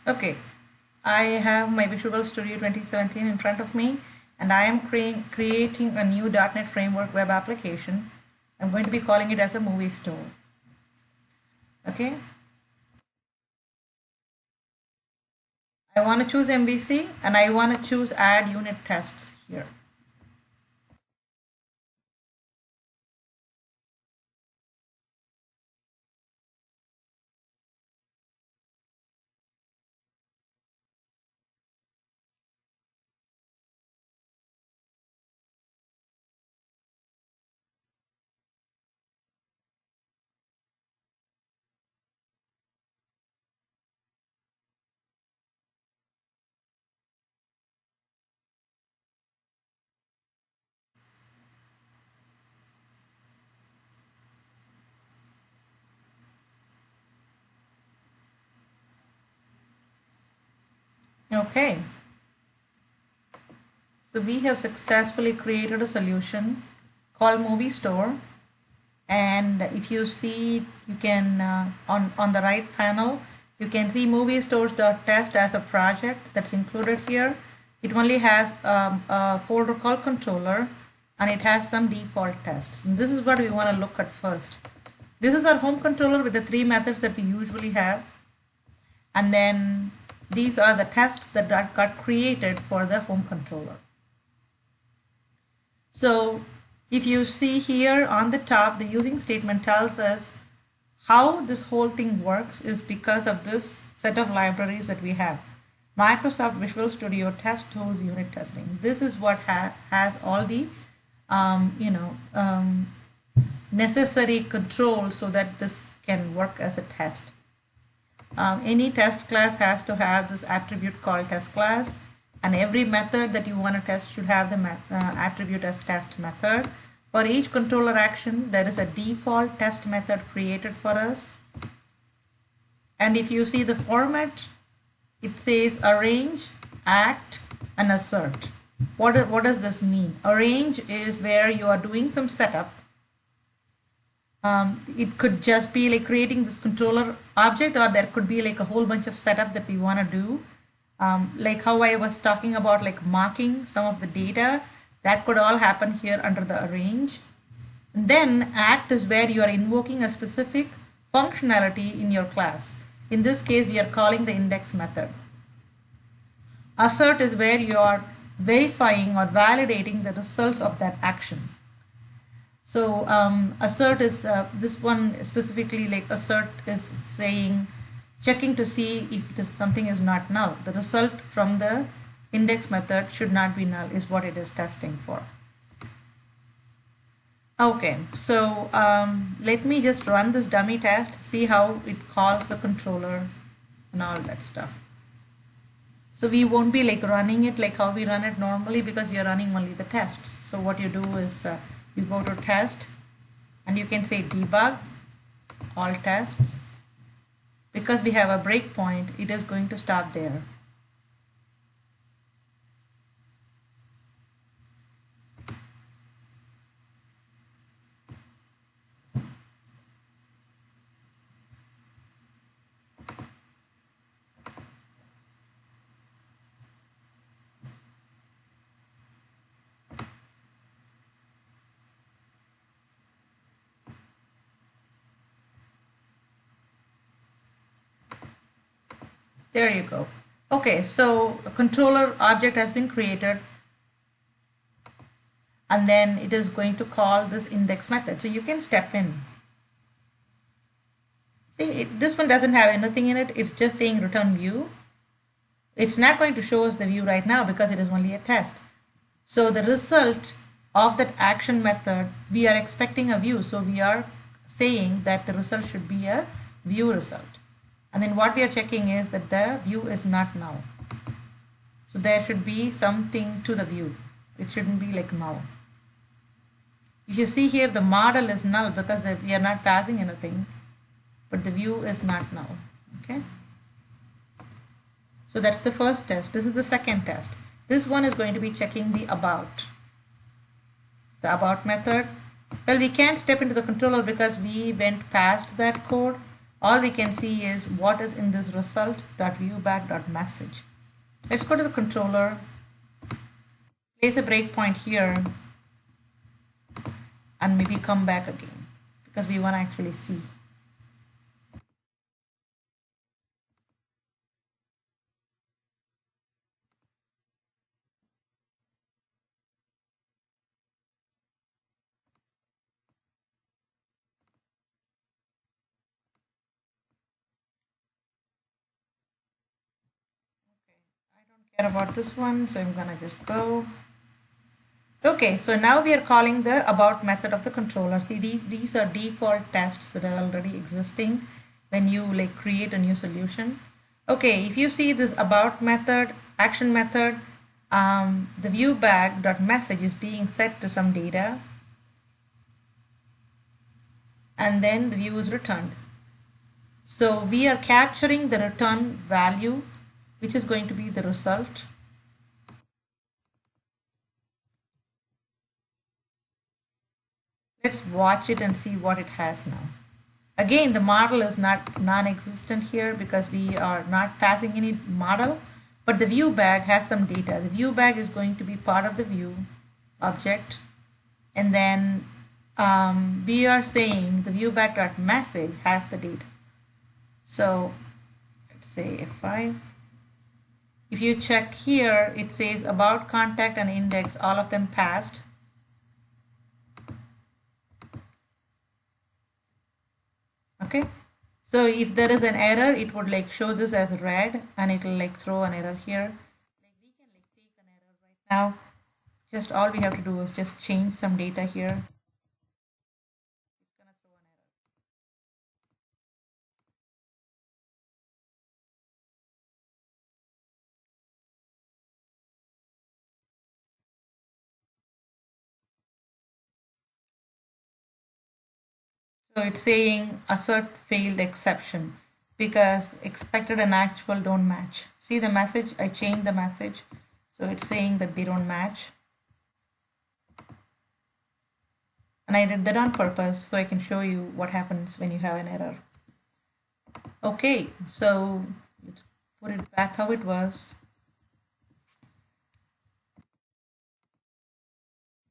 Okay, I have my Visual Studio 2017 in front of me, and I am creating a new .NET Framework web application. I'm going to be calling it as a movie store. Okay, I want to choose MVC and I want to choose add unit tests here. Okay, so we have successfully created a solution called Movie Store. And if you see, you can on the right panel, you can see moviestores.test as a project that's included here. It only has a folder called controller, and it has some default tests. And this is what we want to look at first. This is our home controller with the three methods that we usually have. And then these are the tests that got created for the home controller. So if you see here on the top, the using statement tells us how this whole thing works is because of this set of libraries that we have. Microsoft Visual Studio Test Tools Unit Testing. This is what has all the necessary controls so that this can work as a test. Any test class has to have this attribute called test class, and every method that you want to test should have the attribute as test method. For each controller action, there is a default test method created for us. And if you see the format, it says arrange, act, and assert. What does this mean? Arrange is where you are doing some setup. It could just be like creating this controller object, or there could be like a whole bunch of setup that we want to do. Like how I was talking about like marking some of the data, that could all happen here under the arrange. And then act is where you are invoking a specific functionality in your class. In this case, we are calling the index method. Assert is where you are verifying or validating the results of that action. So assert is this one specifically, like assert is saying, checking to see if something is not null. The result from the index method should not be null is what it is testing for. Okay, so let me just run this dummy test, see how it calls the controller and all that stuff. So we won't be like running it like how we run it normally, because we are running only the tests. So what you do is you go to test and you can say debug all tests. Because we have a breakpoint, it is going to stop there. There you go. Okay, so a controller object has been created, and then it is going to call this index method. So you can step in. See, this one doesn't have anything in it. It's just saying return view. It's not going to show us the view right now because it is only a test. So the result of that action method, we are expecting a view. So we are saying that the result should be a view result. And then what we are checking is that the view is not null. So there should be something to the view. It shouldn't be like null. If you see here, the model is null because we are not passing anything, but the view is not null. Okay. So that's the first test. This is the second test. This one is going to be checking the about. The about method. Well, we can't step into the controller because we went past that code. all we can see is what is in this result.viewback.message. Let's go to the controller, place a breakpoint here, and maybe come back again because we want to actually see. I don't care about this one, so I'm gonna just go. Okay, so now we are calling the about method of the controller. See, these are default tests that are already existing when you like create a new solution. Okay, if you see this about method, action method, the viewback.message is being set to some data, and then the view is returned. So we are capturing the return value, which is going to be the result. Let's watch it and see what it has now. Again, the model is not non-existent here because we are not passing any model, but the view bag has some data. The view bag is going to be part of the view object, and then we are saying the viewback.message has the data. So let's say F5. If you check here, it says about, contact, and index, all of them passed. Okay, so if there is an error, it would like show this as red, and it will like throw an error here. Like we can like take an error right now. Just all we have to do is just change some data here. It's gonna throw an error. So it's saying assert failed exception because expected and actual don't match. See the message? I changed the message. So it's saying that they don't match. And I did that on purpose so I can show you what happens when you have an error. Okay, so let's put it back how it was.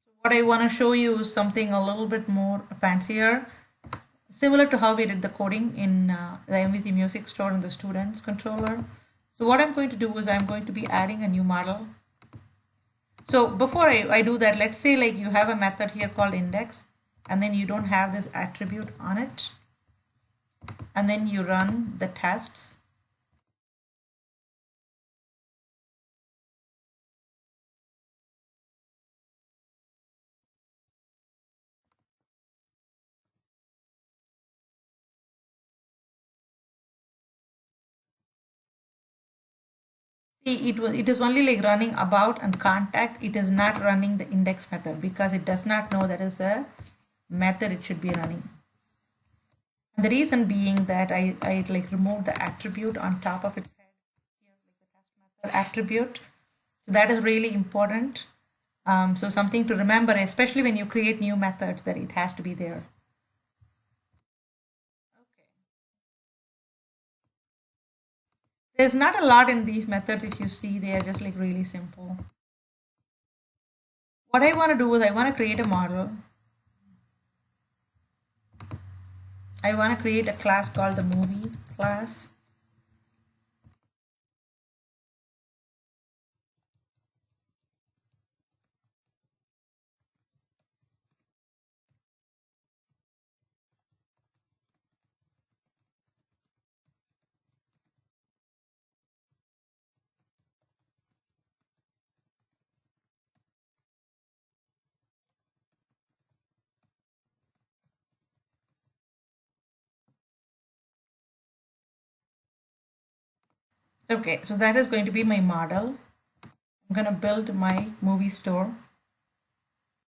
So what I want to show you is something a little bit more fancier, similar to how we did the coding in the MVC Music Store in the students controller. So what I'm going to do is I'm going to be adding a new model. So before I do that, let's say like you have a method here called index, and then you don't have this attribute on it, and then you run the tests. See, it is only like running about and contact. It is not running the index method because it does not know that is a method it should be running. And the reason being that I like remove the attribute on top of its head here, like the test method attribute. So that is really important. So something to remember, especially when you create new methods, that it has to be there. Okay. There's not a lot in these methods. If you see, they are just like really simple. What I want to do is I want to create a model. I want to create a class called the movie class. Okay, so that is going to be my model. I'm going to build my movie store.